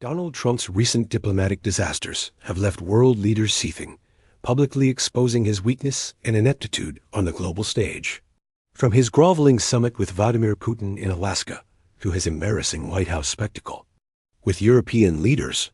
Donald Trump's recent diplomatic disasters have left world leaders seething, publicly exposing his weakness and ineptitude on the global stage. From his groveling summit with Vladimir Putin in Alaska to his embarrassing White House spectacle. With European leaders,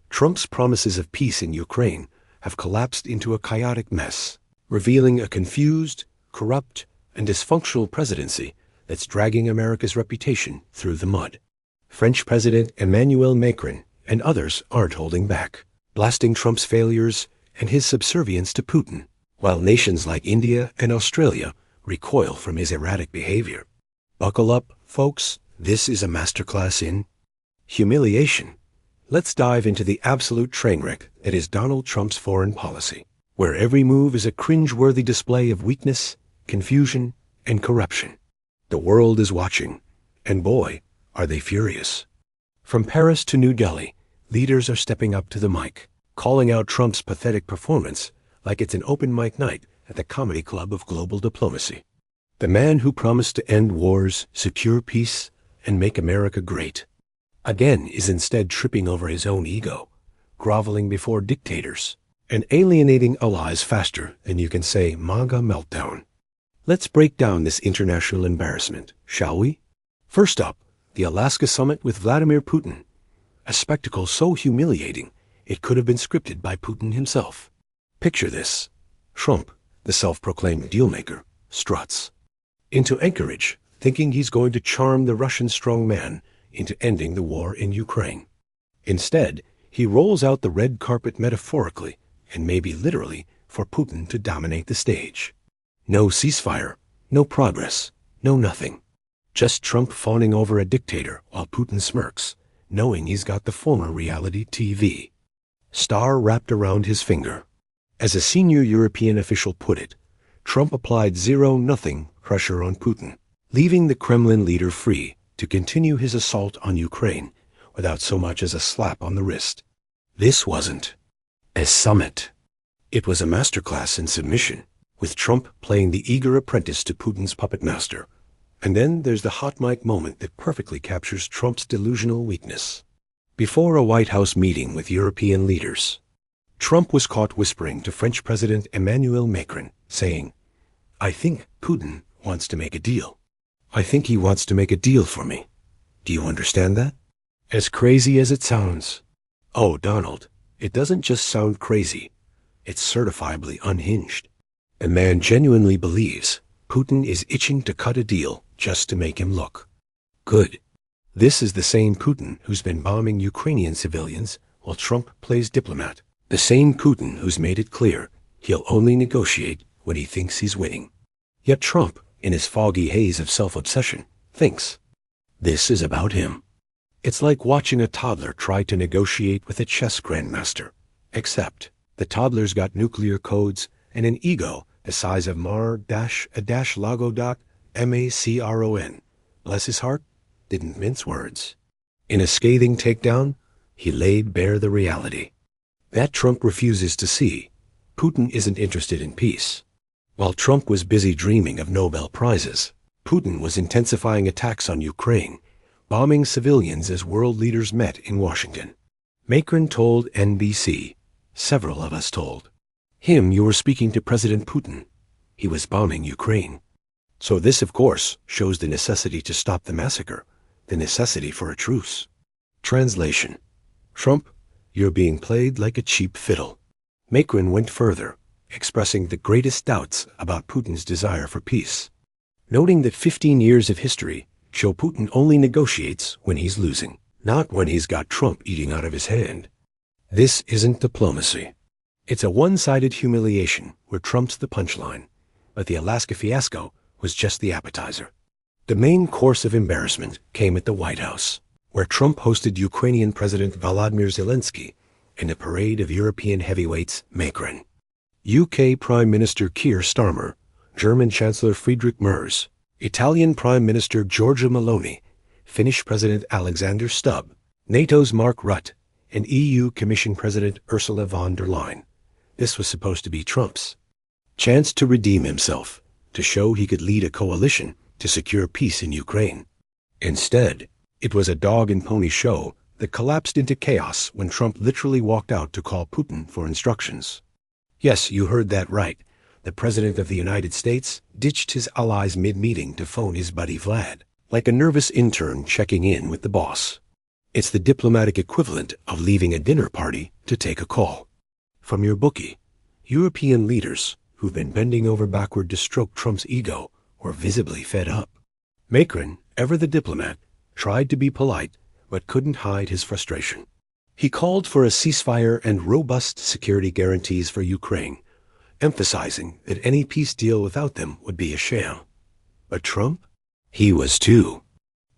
Trump's promises of peace in Ukraine have collapsed into a chaotic mess, revealing a confused, corrupt, and dysfunctional presidency that's dragging America's reputation through the mud. French President Emmanuel Macron and others aren't holding back, blasting Trump's failures and his subservience to Putin, while nations like India and Australia recoil from his erratic behavior. Buckle up, folks. This is a masterclass in humiliation. Let's dive into the absolute train wreck that is Donald Trump's foreign policy, where every move is a cringe-worthy display of weakness, confusion, and corruption. The world is watching, and boy, are they furious. From Paris to New Delhi, leaders are stepping up to the mic, calling out Trump's pathetic performance like it's an open mic night at the comedy club of global diplomacy. The man who promised to end wars, secure peace, and make America great, again is instead tripping over his own ego, groveling before dictators, and alienating allies faster than you can say MAGA meltdown. Let's break down this international embarrassment, shall we? First up, the Alaska summit with Vladimir Putin, a spectacle so humiliating it could have been scripted by Putin himself. Picture this. Trump, the self-proclaimed dealmaker, struts into Anchorage, thinking he's going to charm the Russian strongman into ending the war in Ukraine. Instead, he rolls out the red carpet metaphorically and maybe literally for Putin to dominate the stage. No ceasefire, no progress, no nothing. Just Trump fawning over a dictator while Putin smirks, knowing he's got the former reality TV star wrapped around his finger. As a senior European official put it, Trump applied zero-nothing pressure on Putin, leaving the Kremlin leader free to continue his assault on Ukraine without so much as a slap on the wrist. This wasn't a summit. It was a masterclass in submission, with Trump playing the eager apprentice to Putin's puppet master. And then there's the hot mic moment that perfectly captures Trump's delusional weakness. Before a White House meeting with European leaders, Trump was caught whispering to French President Emmanuel Macron, saying, "I think Putin wants to make a deal. I think he wants to make a deal for me. Do you understand that?" As crazy as it sounds. Oh, Donald, it doesn't just sound crazy. It's certifiably unhinged. A man genuinely believes Putin is itching to cut a deal just to make him look good. This is the same Putin who's been bombing Ukrainian civilians while Trump plays diplomat. The same Putin who's made it clear he'll only negotiate when he thinks he's winning. Yet Trump, in his foggy haze of self-obsession, thinks this is about him. It's like watching a toddler try to negotiate with a chess grandmaster, except the toddler's got nuclear codes and an ego the size of Macron. Bless his heart, didn't mince words. In a scathing takedown, he laid bare the reality that Trump refuses to see. Putin isn't interested in peace. While Trump was busy dreaming of Nobel Prizes, Putin was intensifying attacks on Ukraine, bombing civilians as world leaders met in Washington. Macron told NBC, several of us told him you were speaking to President Putin. He was bombing Ukraine. So this, of course, shows the necessity to stop the massacre, the necessity for a truce. Translation. Trump, you're being played like a cheap fiddle. Macron went further, expressing the greatest doubts about Putin's desire for peace, noting that 15 years of history show Putin only negotiates when he's losing, not when he's got Trump eating out of his hand. This isn't diplomacy. It's a one-sided humiliation where Trump's the punchline, but the Alaska fiasco was just the appetizer. The main course of embarrassment came at the White House, where Trump hosted Ukrainian President Volodymyr Zelensky and a parade of European heavyweights Macron, UK Prime Minister Keir Starmer, German Chancellor Friedrich Merz, Italian Prime Minister Giorgia Meloni, Finnish President Alexander Stubb, NATO's Mark Rutte, and EU Commission President Ursula von der Leyen. This was supposed to be Trump's chance to redeem himself, to show he could lead a coalition to secure peace in Ukraine. Instead, it was a dog and pony show that collapsed into chaos when Trump literally walked out to call Putin for instructions. Yes, you heard that right. The President of the United States ditched his allies mid-meeting to phone his buddy Vlad, like a nervous intern checking in with the boss. It's the diplomatic equivalent of leaving a dinner party to take a call. From your bookie, European leaders who've been bending over backward to stroke Trump's ego were visibly fed up. Macron, ever the diplomat, tried to be polite but couldn't hide his frustration. He called for a ceasefire and robust security guarantees for Ukraine, emphasizing that any peace deal without them would be a sham. But Trump? He was too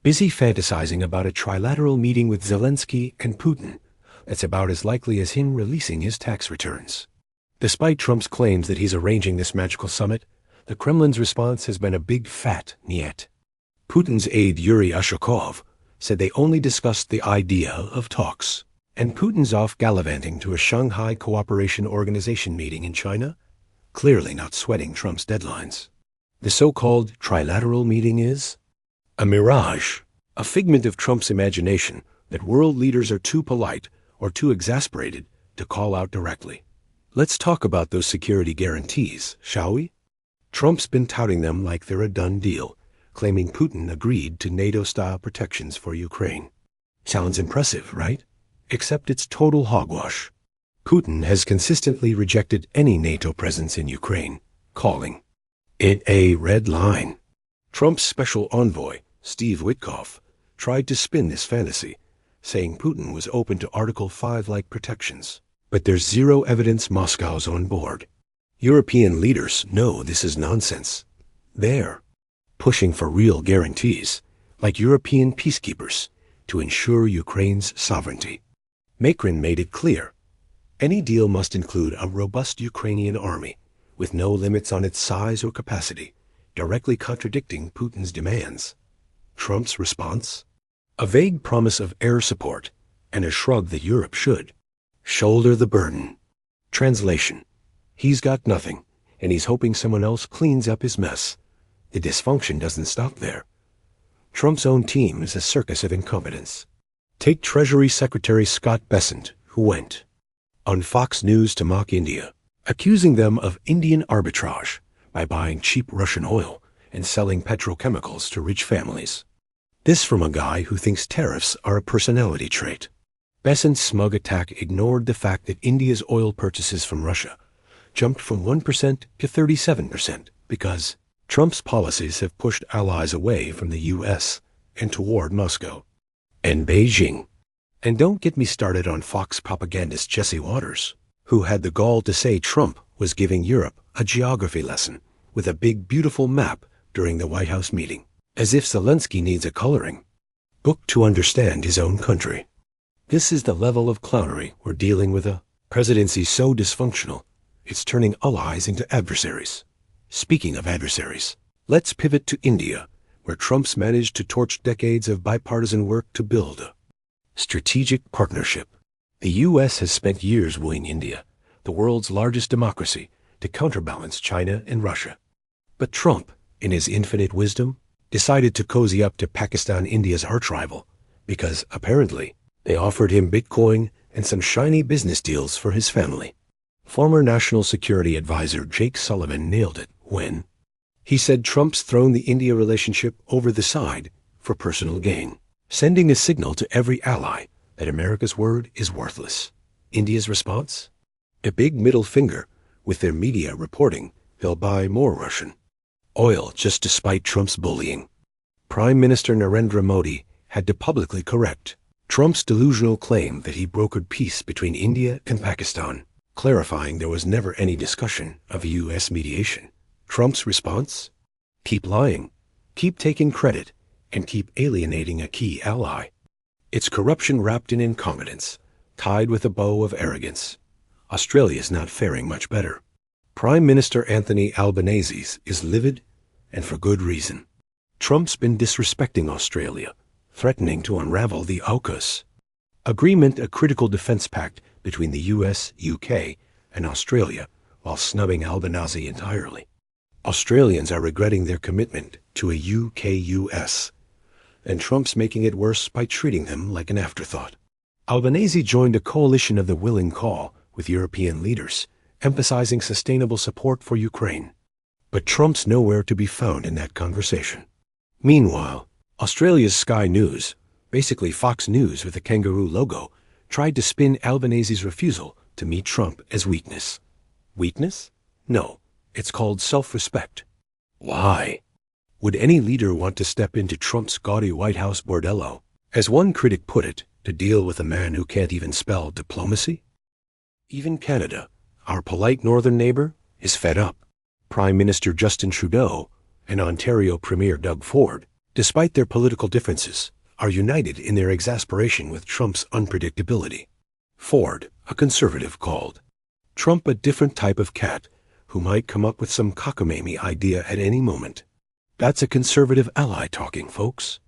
busy fantasizing about a trilateral meeting with Zelensky and Putin that's about as likely as him releasing his tax returns. Despite Trump's claims that he's arranging this magical summit, the Kremlin's response has been a big fat niet. Putin's aide Yuri Ushakov said they only discussed the idea of talks, and Putin's off gallivanting to a Shanghai Cooperation Organization meeting in China, clearly not sweating Trump's deadlines. The so-called trilateral meeting is a mirage, a figment of Trump's imagination that world leaders are too polite or too exasperated to call out directly. Let's talk about those security guarantees, shall we? Trump's been touting them like they're a done deal, claiming Putin agreed to NATO-style protections for Ukraine. Sounds impressive, right? Except it's total hogwash. Putin has consistently rejected any NATO presence in Ukraine, calling it a red line. Trump's special envoy, Steve Witkoff, tried to spin this fantasy, saying Putin was open to Article 5-like protections. But there's zero evidence Moscow's on board. European leaders know this is nonsense. They're pushing for real guarantees, like European peacekeepers, to ensure Ukraine's sovereignty. Macron made it clear. Any deal must include a robust Ukrainian army, with no limits on its size or capacity, directly contradicting Putin's demands. Trump's response? A vague promise of air support, and a shrug that Europe should shoulder the burden. Translation: he's got nothing, and he's hoping someone else cleans up his mess. The dysfunction doesn't stop there. Trump's own team is a circus of incompetence. Take Treasury Secretary Scott Bessent, who went on Fox News to mock India, accusing them of Indian arbitrage by buying cheap Russian oil and selling petrochemicals to rich families. This from a guy who thinks tariffs are a personality trait. Bessent's smug attack ignored the fact that India's oil purchases from Russia jumped from 1% to 37% because Trump's policies have pushed allies away from the U.S. and toward Moscow and Beijing. And don't get me started on Fox propagandist Jesse Waters, who had the gall to say Trump was giving Europe a geography lesson with a big, beautiful map during the White House meeting, as if Zelensky needs a coloring book to understand his own country. This is the level of clownery we're dealing with, a presidency so dysfunctional, it's turning allies into adversaries. Speaking of adversaries, let's pivot to India, where Trump's managed to torch decades of bipartisan work to build a strategic partnership. The U.S. has spent years wooing India, the world's largest democracy, to counterbalance China and Russia. But Trump, in his infinite wisdom, decided to cozy up to Pakistan, India's arch-rival, because, apparently, they offered him Bitcoin and some shiny business deals for his family. Former National Security Advisor Jake Sullivan nailed it when he said Trump's thrown the India relationship over the side for personal gain, sending a signal to every ally that America's word is worthless. India's response? A big middle finger, with their media reporting they'll buy more Russian oil just to spite Trump's bullying. Prime Minister Narendra Modi had to publicly correct Trump's delusional claim that he brokered peace between India and Pakistan, clarifying there was never any discussion of U.S. mediation. Trump's response? Keep lying, keep taking credit, and keep alienating a key ally. It's corruption wrapped in incompetence, tied with a bow of arrogance. Australia's not faring much better. Prime Minister Anthony Albanese is livid, and for good reason. Trump's been disrespecting Australia, threatening to unravel the AUKUS agreement, a critical defense pact between the US, UK, and Australia, while snubbing Albanese entirely. Australians are regretting their commitment to a UK-US, and Trump's making it worse by treating them like an afterthought. Albanese joined a coalition of the willing call with European leaders, emphasizing sustainable support for Ukraine. But Trump's nowhere to be found in that conversation. Meanwhile, Australia's Sky News, basically Fox News with a kangaroo logo, tried to spin Albanese's refusal to meet Trump as weakness. Weakness? No, it's called self-respect. Why? Would any leader want to step into Trump's gaudy White House bordello, as one critic put it, to deal with a man who can't even spell diplomacy? Even Canada, our polite northern neighbor, is fed up. Prime Minister Justin Trudeau and Ontario Premier Doug Ford, despite their political differences, are united in their exasperation with Trump's unpredictability. Ford, a conservative, called Trump a different type of cat who might come up with some cockamamie idea at any moment. That's a conservative ally talking, folks.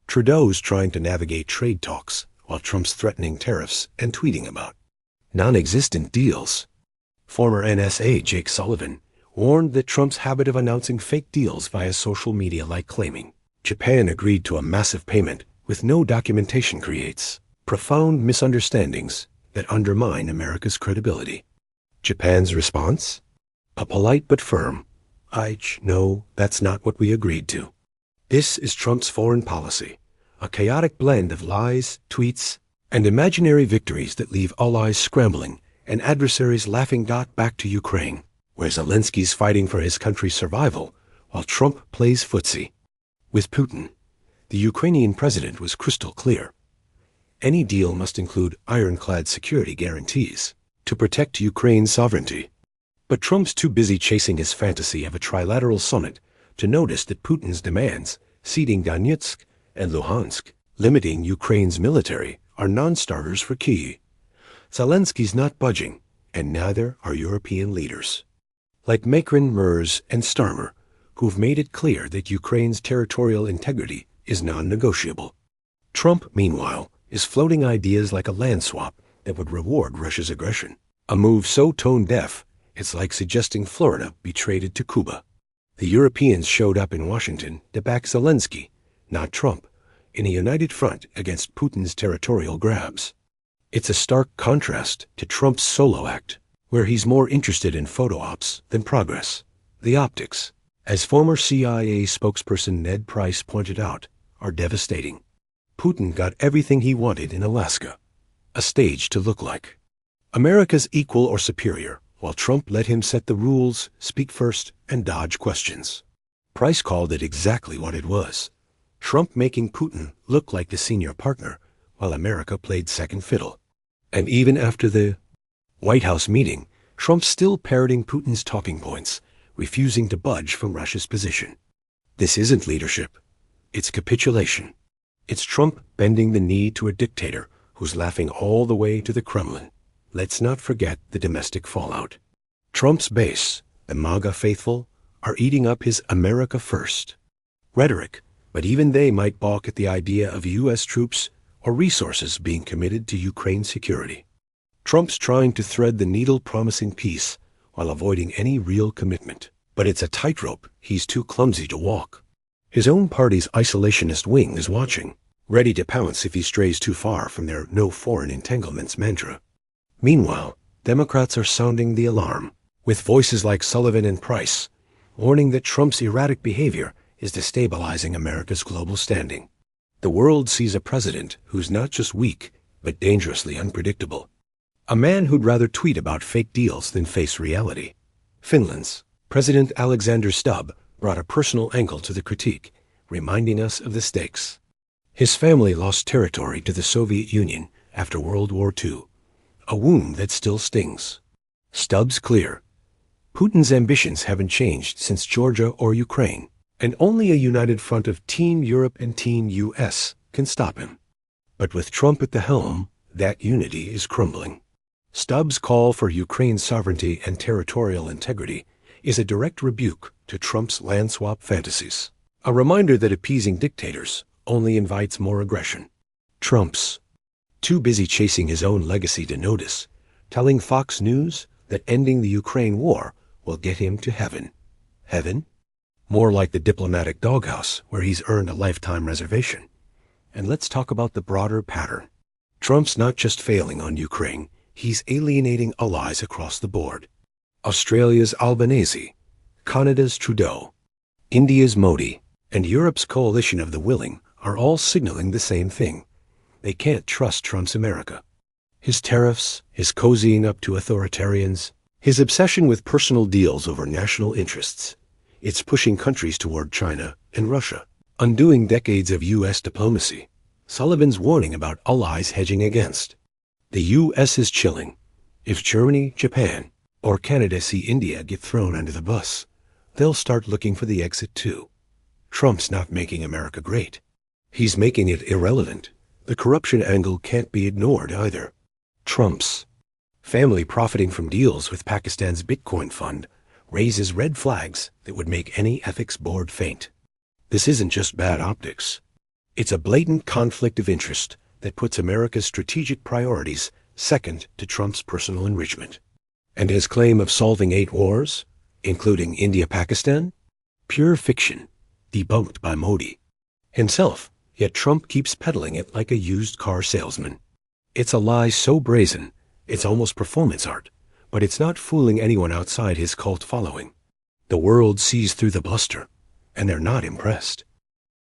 Trudeau's trying to navigate trade talks while Trump's threatening tariffs and tweeting about non-existent deals. Former NSA Jake Sullivan warned that Trump's habit of announcing fake deals via social media, like claiming Japan agreed to a massive payment with no documentation, creates profound misunderstandings that undermine America's credibility. Japan's response? A polite but firm, no, that's not what we agreed to. This is Trump's foreign policy, a chaotic blend of lies, tweets, and imaginary victories that leave allies scrambling and adversaries laughing. Back to Ukraine, where Zelensky's fighting for his country's survival while Trump plays footsie. With Putin, the Ukrainian president was crystal clear. Any deal must include ironclad security guarantees to protect Ukraine's sovereignty. But Trump's too busy chasing his fantasy of a trilateral summit to notice that Putin's demands, ceding Donetsk and Luhansk, limiting Ukraine's military, are non-starters for Kyiv. Zelensky's not budging, and neither are European leaders, like Macron, Merz, and Starmer, who've made it clear that Ukraine's territorial integrity is non-negotiable. Trump, meanwhile, is floating ideas like a land swap that would reward Russia's aggression, a move so tone-deaf it's like suggesting Florida be traded to Cuba. The Europeans showed up in Washington to back Zelensky, not Trump, in a united front against Putin's territorial grabs. It's a stark contrast to Trump's solo act, where he's more interested in photo ops than progress. The optics, as former CIA spokesperson Ned Price pointed out, are devastating. Putin got everything he wanted in Alaska, a stage to look like America's equal or superior, while Trump let him set the rules, speak first, and dodge questions. Price called it exactly what it was: Trump making Putin look like the senior partner, while America played second fiddle. And even after the White House meeting, Trump's still parroting Putin's talking points, refusing to budge from Russia's position. This isn't leadership. It's capitulation. It's Trump bending the knee to a dictator who's laughing all the way to the Kremlin. Let's not forget the domestic fallout. Trump's base, the MAGA faithful, are eating up his America first rhetoric, but even they might balk at the idea of U.S. troops or resources being committed to Ukraine's security. Trump's trying to thread the needle promising peace while avoiding any real commitment, but it's a tightrope he's too clumsy to walk. His own party's isolationist wing is watching, ready to pounce if he strays too far from their no foreign entanglements mantra. Meanwhile, Democrats are sounding the alarm, with voices like Sullivan and Price, warning that Trump's erratic behavior is destabilizing America's global standing. The world sees a president who's not just weak, but dangerously unpredictable. A man who'd rather tweet about fake deals than face reality. Finland's President Alexander Stubb brought a personal angle to the critique, reminding us of the stakes. His family lost territory to the Soviet Union after World War II, a wound that still stings. Stubb's clear. Putin's ambitions haven't changed since Georgia or Ukraine, and only a united front of Team Europe and Team US can stop him. But with Trump at the helm, that unity is crumbling. Stubb's call for Ukraine's sovereignty and territorial integrity is a direct rebuke to Trump's land swap fantasies, a reminder that appeasing dictators only invites more aggression. Trump's too busy chasing his own legacy to notice, telling Fox News that ending the Ukraine war will get him to heaven. Heaven? More like the diplomatic doghouse where he's earned a lifetime reservation. And let's talk about the broader pattern. Trump's not just failing on Ukraine, he's alienating allies across the board. Australia's Albanese, Canada's Trudeau, India's Modi, and Europe's coalition of the willing are all signaling the same thing. They can't trust Trump's America. His tariffs, his cozying up to authoritarians, his obsession with personal deals over national interests. It's pushing countries toward China and Russia, undoing decades of U.S. diplomacy. Sullivan's warning about allies hedging against. The U.S. is chilling. If Germany, Japan, or Canada see India get thrown under the bus, they'll start looking for the exit too. Trump's not making America great. He's making it irrelevant. The corruption angle can't be ignored either. Trump's family profiting from deals with Pakistan's Bitcoin fund raises red flags that would make any ethics board faint. This isn't just bad optics. It's a blatant conflict of interest that puts America's strategic priorities second to Trump's personal enrichment. And his claim of solving 8 wars, including India-Pakistan, pure fiction, debunked by Modi himself, yet Trump keeps peddling it like a used car salesman. It's a lie so brazen, it's almost performance art, but it's not fooling anyone outside his cult following. The world sees through the bluster, and they're not impressed.